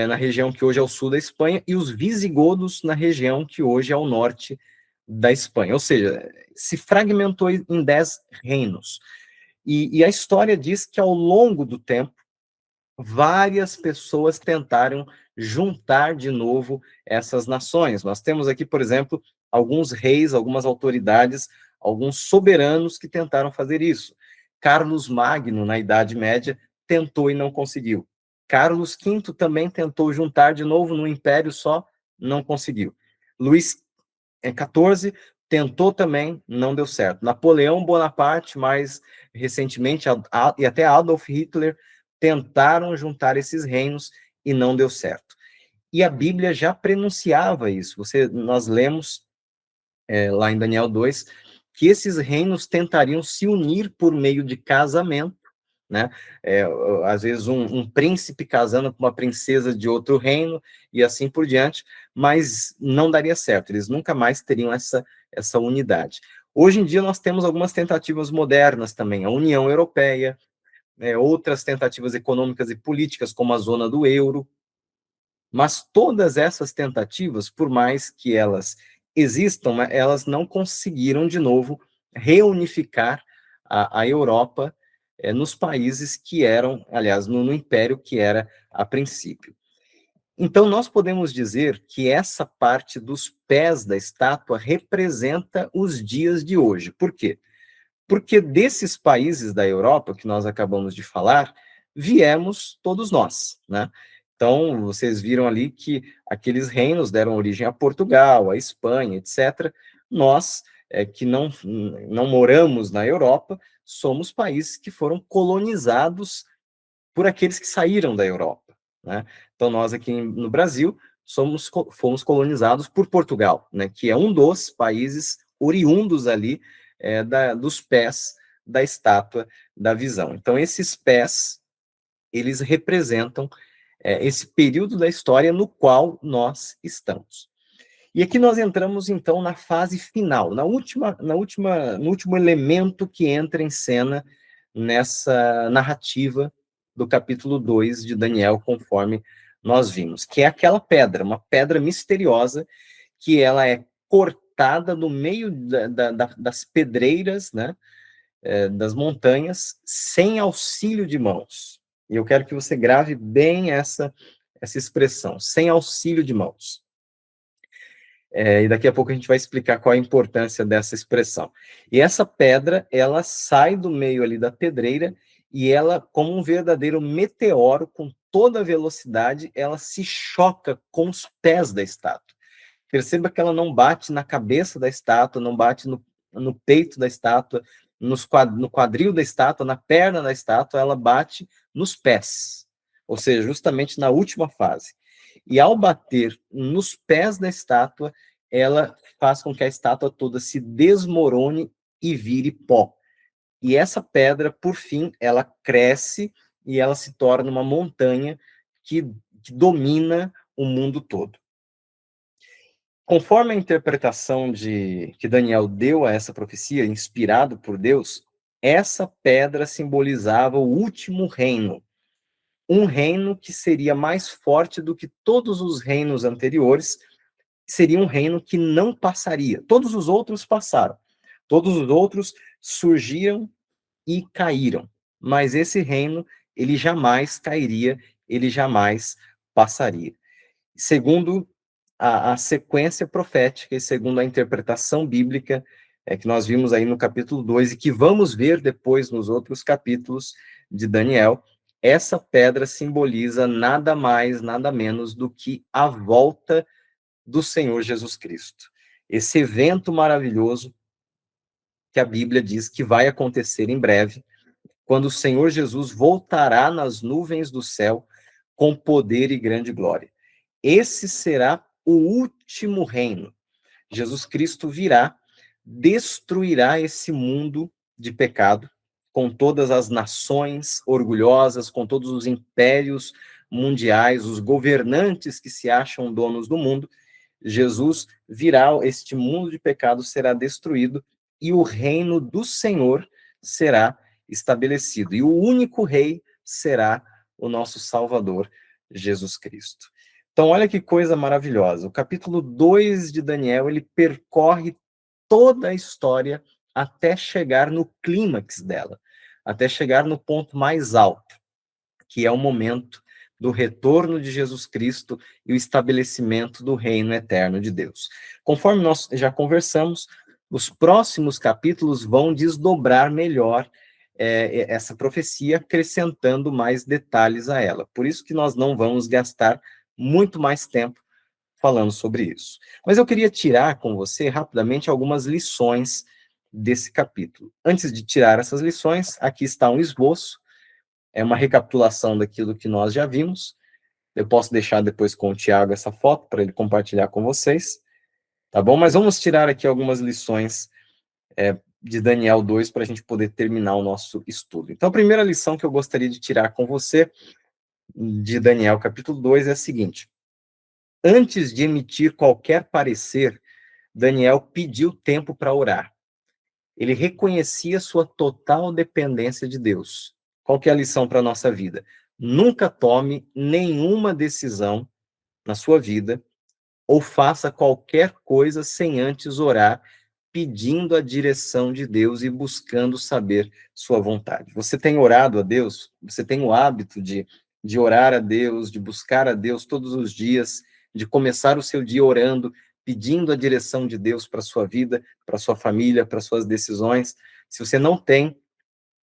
na região que hoje é o sul da Espanha, e os visigodos na região que hoje é o norte da Espanha. Ou seja, se fragmentou em 10 reinos. E a história diz que, ao longo do tempo, várias pessoas tentaram juntar de novo essas nações. Nós temos aqui, por exemplo, alguns reis, algumas autoridades, alguns soberanos que tentaram fazer isso. Carlos Magno, na Idade Média, tentou e não conseguiu. Carlos V também tentou juntar de novo no império só, não conseguiu. Luís XIV tentou também, não deu certo. Napoleão Bonaparte, mais recentemente, e até Adolf Hitler, tentaram juntar esses reinos e não deu certo. E a Bíblia já prenunciava isso. Nós lemos lá em Daniel 2, que esses reinos tentariam se unir por meio de casamento, né? Às vezes um príncipe casando com uma princesa de outro reino, e assim por diante, mas não daria certo, eles nunca mais teriam essa unidade. Hoje em dia nós temos algumas tentativas modernas também, a União Europeia, outras tentativas econômicas e políticas, como a zona do euro, mas todas essas tentativas, por mais que elas existam, elas não conseguiram, de novo, reunificar a Europa nos países que eram, aliás, no império que era a princípio. Então, nós podemos dizer que essa parte dos pés da estátua representa os dias de hoje. Por quê? Porque desses países da Europa que nós acabamos de falar, viemos todos nós, né? Então, vocês viram ali que aqueles reinos deram origem a Portugal, a Espanha, etc. Nós, que não moramos na Europa, somos países que foram colonizados por aqueles que saíram da Europa, né? Então, nós aqui no Brasil fomos colonizados por Portugal, né? Que é um dos países oriundos ali dos pés da estátua da visão. Então, esses pés, eles representam esse período da história no qual nós estamos. E aqui nós entramos, então, na fase final, no último elemento que entra em cena nessa narrativa do capítulo 2 de Daniel, conforme nós vimos, que é aquela pedra, uma pedra misteriosa, que ela é cortada no meio das pedreiras, né, das montanhas, sem auxílio de mãos. E eu quero que você grave bem essa expressão, sem auxílio de mãos. E daqui a pouco a gente vai explicar qual a importância dessa expressão. E essa pedra, ela sai do meio ali da pedreira e ela, como um verdadeiro meteoro, com toda a velocidade, ela se choca com os pés da estátua. Perceba que ela não bate na cabeça da estátua, não bate no peito da estátua, no quadril da estátua, na perna da estátua, ela bate nos pés, ou seja, justamente na última fase. E ao bater nos pés da estátua, ela faz com que a estátua toda se desmorone e vire pó. E essa pedra, por fim, ela cresce e ela se torna uma montanha que domina o mundo todo. Conforme a interpretação que Daniel deu a essa profecia, inspirado por Deus, essa pedra simbolizava o último reino, um reino que seria mais forte do que todos os reinos anteriores, seria um reino que não passaria. Todos os outros passaram, todos os outros surgiram e caíram, mas esse reino, ele jamais cairia, ele jamais passaria. Segundo a sequência profética e segundo a interpretação bíblica que nós vimos aí no capítulo 2 e que vamos ver depois nos outros capítulos de Daniel, essa pedra simboliza nada mais, nada menos do que a volta do Senhor Jesus Cristo. Esse evento maravilhoso que a Bíblia diz que vai acontecer em breve, quando o Senhor Jesus voltará nas nuvens do céu com poder e grande glória. Esse será o último reino. Jesus Cristo virá, destruirá esse mundo de pecado, com todas as nações orgulhosas, com todos os impérios mundiais, os governantes que se acham donos do mundo. Jesus virá, este mundo de pecado será destruído e o reino do Senhor será estabelecido. E o único rei será o nosso Salvador, Jesus Cristo. Então, olha que coisa maravilhosa. O capítulo 2 de Daniel, ele percorre toda a história até chegar no clímax dela, até chegar no ponto mais alto, que é o momento do retorno de Jesus Cristo e o estabelecimento do reino eterno de Deus. Conforme nós já conversamos, os próximos capítulos vão desdobrar melhor essa profecia, acrescentando mais detalhes a ela. Por isso que nós não vamos gastar muito mais tempo falando sobre isso. Mas eu queria tirar com você rapidamente algumas lições desse capítulo. Antes de tirar essas lições, aqui está um esboço, é uma recapitulação daquilo que nós já vimos. Eu posso deixar depois com o Tiago essa foto para ele compartilhar com vocês. Tá bom? Mas vamos tirar aqui algumas lições de Daniel 2 para a gente poder terminar o nosso estudo. Então, a primeira lição que eu gostaria de tirar com você de Daniel capítulo 2 é a seguinte: antes de emitir qualquer parecer, Daniel pediu tempo para orar. Ele reconhecia sua total dependência de Deus. Qual que é a lição para a nossa vida? Nunca tome nenhuma decisão na sua vida ou faça qualquer coisa sem antes orar, pedindo a direção de Deus e buscando saber sua vontade. Você tem orado a Deus? Você tem o hábito de orar a Deus, de buscar a Deus todos os dias, de começar o seu dia orando, pedindo a direção de Deus para a sua vida, para a sua família, para suas decisões? Se você não tem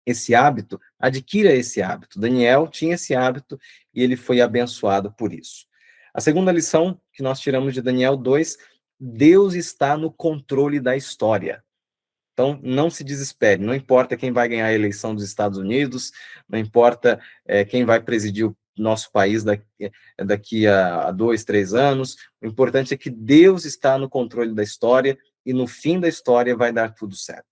esse hábito, adquira esse hábito. Daniel tinha esse hábito e ele foi abençoado por isso. A segunda lição que nós tiramos de Daniel 2, Deus está no controle da história. Então, não se desespere, não importa quem vai ganhar a eleição dos Estados Unidos, não importa quem vai presidir o nosso país daqui a 2, 3 anos, o importante é que Deus está no controle da história e no fim da história vai dar tudo certo.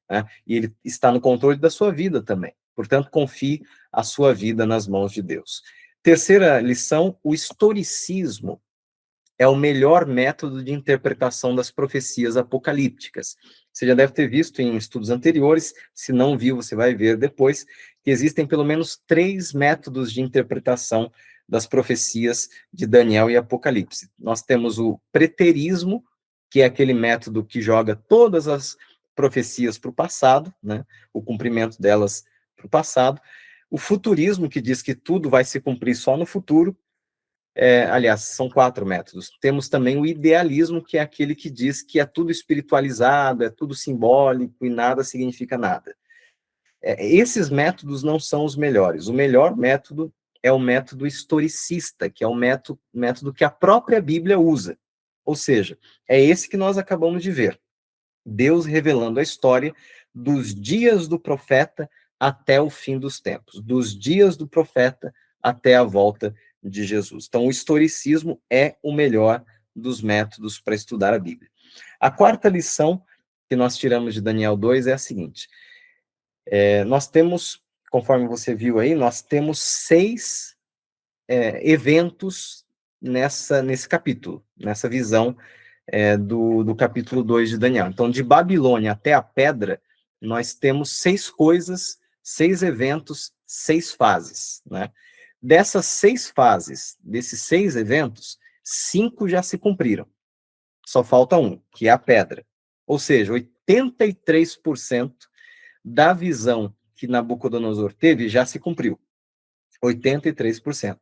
Né? E Ele está no controle da sua vida também. Portanto, confie a sua vida nas mãos de Deus. Terceira lição, o historicismo é o melhor método de interpretação das profecias apocalípticas. Você já deve ter visto em estudos anteriores, se não viu, você vai ver depois, que existem pelo menos 3 métodos de interpretação das profecias de Daniel e Apocalipse. Nós temos o preterismo, que é aquele método que joga todas as profecias para o passado, né, o cumprimento delas para o passado. O futurismo, que diz que tudo vai se cumprir só no futuro. Aliás, são 4 métodos. Temos também o idealismo, que é aquele que diz que é tudo espiritualizado, é tudo simbólico e nada significa nada. Esses métodos não são os melhores. O melhor método é o método historicista, que é o método que a própria Bíblia usa. Ou seja, é esse que nós acabamos de ver. Deus revelando a história dos dias do profeta até o fim dos tempos, dos dias do profeta até a volta de Jesus. Então, o historicismo é o melhor dos métodos para estudar a Bíblia. A quarta lição que nós tiramos de Daniel 2 é a seguinte: nós temos, conforme você viu aí, nós temos 6 eventos nesse capítulo, nessa visão do capítulo 2 de Daniel. Então, de Babilônia até a pedra, nós temos 6 coisas, 6 eventos, 6 fases, né? Dessas 6 fases, desses 6 eventos, 5 já se cumpriram. Só falta um, que é a pedra. Ou seja, 83% da visão que Nabucodonosor teve já se cumpriu. 83%.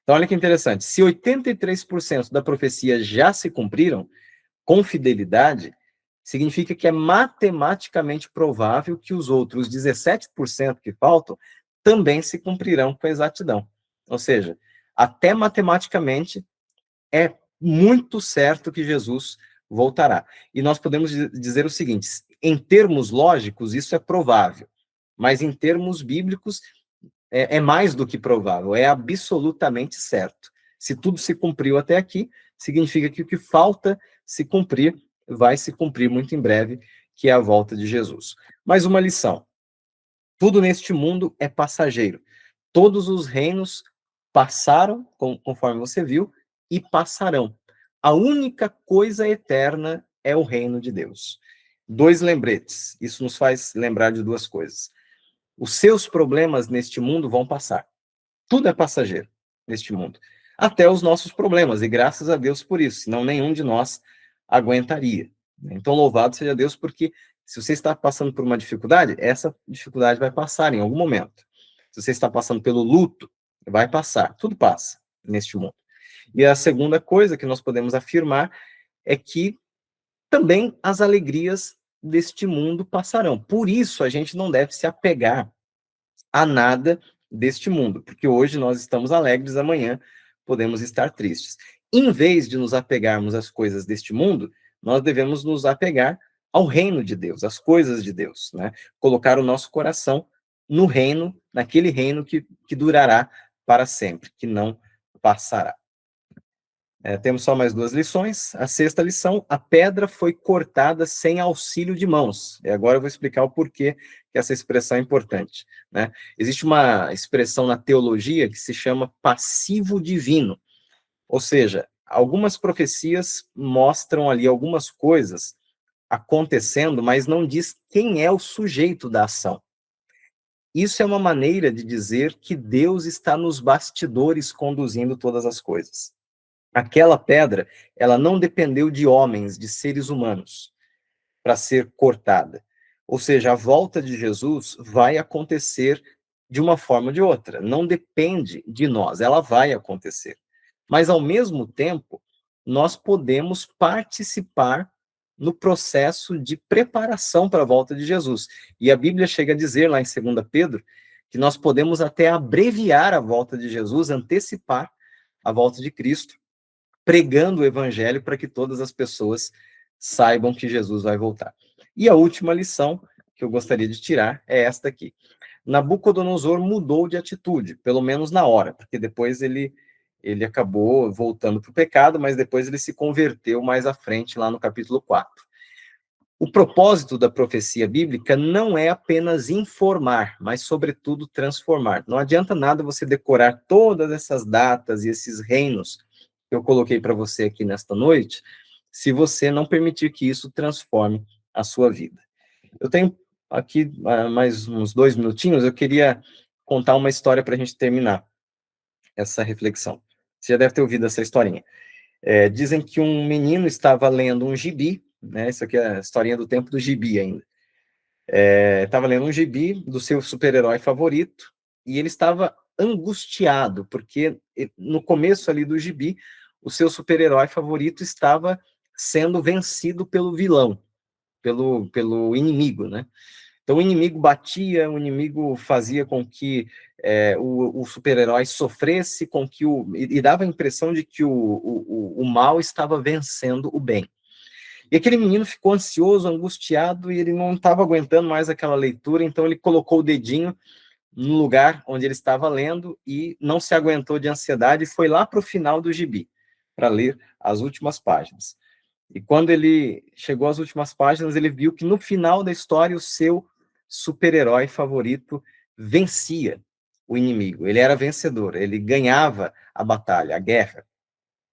Então, olha que interessante. Se 83% da profecia já se cumpriram, com fidelidade, significa que é matematicamente provável que os outros 17% que faltam também se cumprirão com exatidão. Ou seja, até matematicamente é muito certo que Jesus voltará. E nós podemos dizer o seguinte: em termos lógicos, isso é provável, mas em termos bíblicos, é mais do que provável, é absolutamente certo. Se tudo se cumpriu até aqui, significa que o que falta se cumprir vai se cumprir muito em breve, que é a volta de Jesus. Mais uma lição: tudo neste mundo é passageiro. Todos os reinos passaram, conforme você viu, e passarão. A única coisa eterna é o reino de Deus. 2 lembretes. Isso nos faz lembrar de 2 coisas. Os seus problemas neste mundo vão passar. Tudo é passageiro neste mundo. Até os nossos problemas, e graças a Deus por isso, senão nenhum de nós aguentaria. Então, louvado seja Deus, porque se você está passando por uma dificuldade, essa dificuldade vai passar em algum momento. Se você está passando pelo luto, vai passar. Tudo passa neste mundo. E a segunda coisa que nós podemos afirmar é que também as alegrias deste mundo passarão. Por isso, a gente não deve se apegar a nada deste mundo, porque hoje nós estamos alegres, amanhã podemos estar tristes. Em vez de nos apegarmos às coisas deste mundo, nós devemos nos apegar ao reino de Deus, às coisas de Deus, né? Colocar o nosso coração no reino, naquele reino que durará para sempre, que não passará. Temos só mais 2 lições. A 6ª lição, a pedra foi cortada sem auxílio de mãos. E agora eu vou explicar o porquê que essa expressão é importante, né? Existe uma expressão na teologia que se chama passivo divino. Ou seja, algumas profecias mostram ali algumas coisas acontecendo, mas não diz quem é o sujeito da ação. Isso é uma maneira de dizer que Deus está nos bastidores conduzindo todas as coisas. Aquela pedra, ela não dependeu de homens, de seres humanos, para ser cortada. Ou seja, a volta de Jesus vai acontecer de uma forma ou de outra. Não depende de nós, ela vai acontecer. Mas, ao mesmo tempo, nós podemos participar no processo de preparação para a volta de Jesus. E a Bíblia chega a dizer, lá em 2 Pedro, que nós podemos até abreviar a volta de Jesus, antecipar a volta de Cristo, pregando o evangelho para que todas as pessoas saibam que Jesus vai voltar. E a última lição que eu gostaria de tirar é esta aqui. Nabucodonosor mudou de atitude, pelo menos na hora, porque depois ele acabou voltando para o pecado, mas depois ele se converteu mais à frente, lá no capítulo 4. O propósito da profecia bíblica não é apenas informar, mas, sobretudo, transformar. Não adianta nada você decorar todas essas datas e esses reinos que eu coloquei para você aqui nesta noite, se você não permitir que isso transforme a sua vida. Eu tenho aqui mais uns 2 minutinhos, eu queria contar uma história para a gente terminar essa reflexão. Você já deve ter ouvido essa historinha. Dizem que um menino estava lendo um gibi, né? Isso aqui é a historinha do tempo do gibi ainda. Estava lendo um gibi do seu super-herói favorito e ele estava angustiado, porque no começo ali do gibi, o seu super-herói favorito estava sendo vencido pelo vilão, pelo inimigo, né? Então o inimigo batia, o inimigo fazia com que o super-herói sofresse, e dava a impressão de que o mal estava vencendo o bem. E aquele menino ficou ansioso, angustiado, e ele não estava aguentando mais aquela leitura, então ele colocou o dedinho no lugar onde ele estava lendo e não se aguentou de ansiedade e foi lá para o final do gibi, para ler as últimas páginas. E quando ele chegou às últimas páginas, ele viu que no final da história o seu super-herói favorito vencia o inimigo. Ele era vencedor, ele ganhava a batalha, a guerra.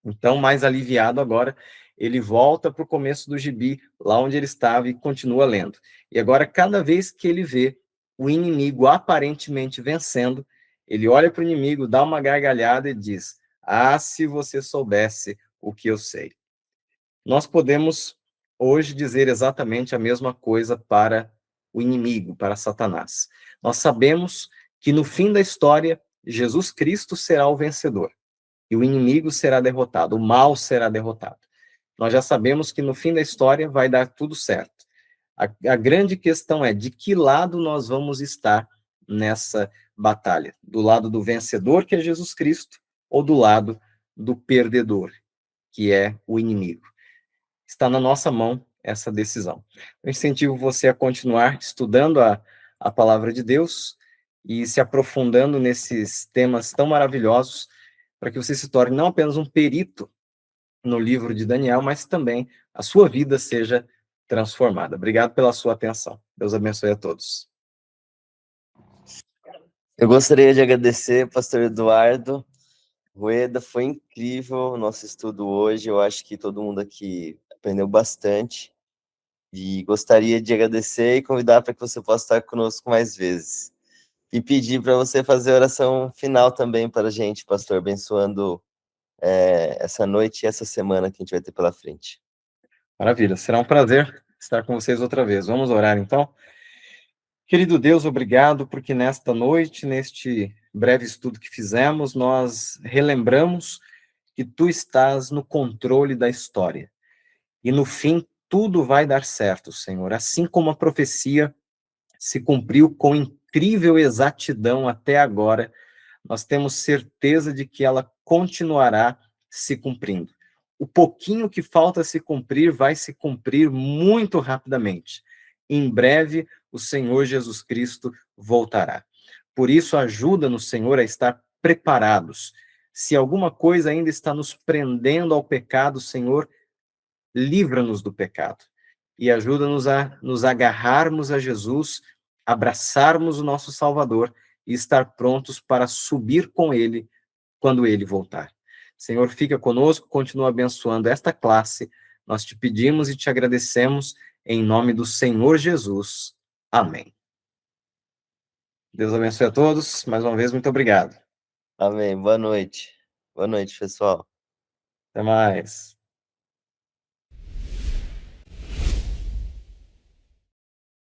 Então, mais aliviado agora, ele volta para o começo do gibi, lá onde ele estava, e continua lendo. E agora, cada vez que ele vê o inimigo aparentemente vencendo, ele olha para o inimigo, dá uma gargalhada e diz: "Ah, se você soubesse o que eu sei." Nós podemos hoje dizer exatamente a mesma coisa para o inimigo, para Satanás. Nós sabemos que no fim da história, Jesus Cristo será o vencedor e o inimigo será derrotado, o mal será derrotado. Nós já sabemos que no fim da história vai dar tudo certo. A grande questão é de que lado nós vamos estar nessa batalha? Do lado do vencedor, que é Jesus Cristo, ou do lado do perdedor, que é o inimigo? Está na nossa mão essa decisão. Eu incentivo você a continuar estudando a palavra de Deus e se aprofundando nesses temas tão maravilhosos, para que você se torne não apenas um perito no livro de Daniel, mas também a sua vida seja transformada. Obrigado pela sua atenção. Deus abençoe a todos. Eu gostaria de agradecer, pastor Eduardo Rueda, foi incrível o nosso estudo hoje, eu acho que todo mundo aqui aprendeu bastante, e gostaria de agradecer e convidar para que você possa estar conosco mais vezes. E pedir para você fazer a oração final também para a gente, pastor, abençoando essa noite e essa semana que a gente vai ter pela frente. Maravilha, será um prazer estar com vocês outra vez. Vamos orar, então? Querido Deus, obrigado, porque nesta noite, neste breve estudo que fizemos, nós relembramos que Tu estás no controle da história. E no fim, tudo vai dar certo, Senhor. Assim como a profecia se cumpriu com incrível exatidão até agora, nós temos certeza de que ela continuará se cumprindo. O pouquinho que falta se cumprir vai se cumprir muito rapidamente. Em breve, o Senhor Jesus Cristo voltará. Por isso, ajuda-nos, Senhor, a estar preparados, Se alguma coisa ainda está nos prendendo ao pecado, Senhor, livra-nos do pecado e ajuda-nos a nos agarrarmos a Jesus, abraçarmos o nosso Salvador e estar prontos para subir com Ele quando Ele voltar. Senhor, fica conosco, continua abençoando esta classe. Nós te pedimos e te agradecemos em nome do Senhor Jesus. Amém. Deus abençoe a todos. Mais uma vez, muito obrigado. Amém. Boa noite. Boa noite, pessoal. Até mais.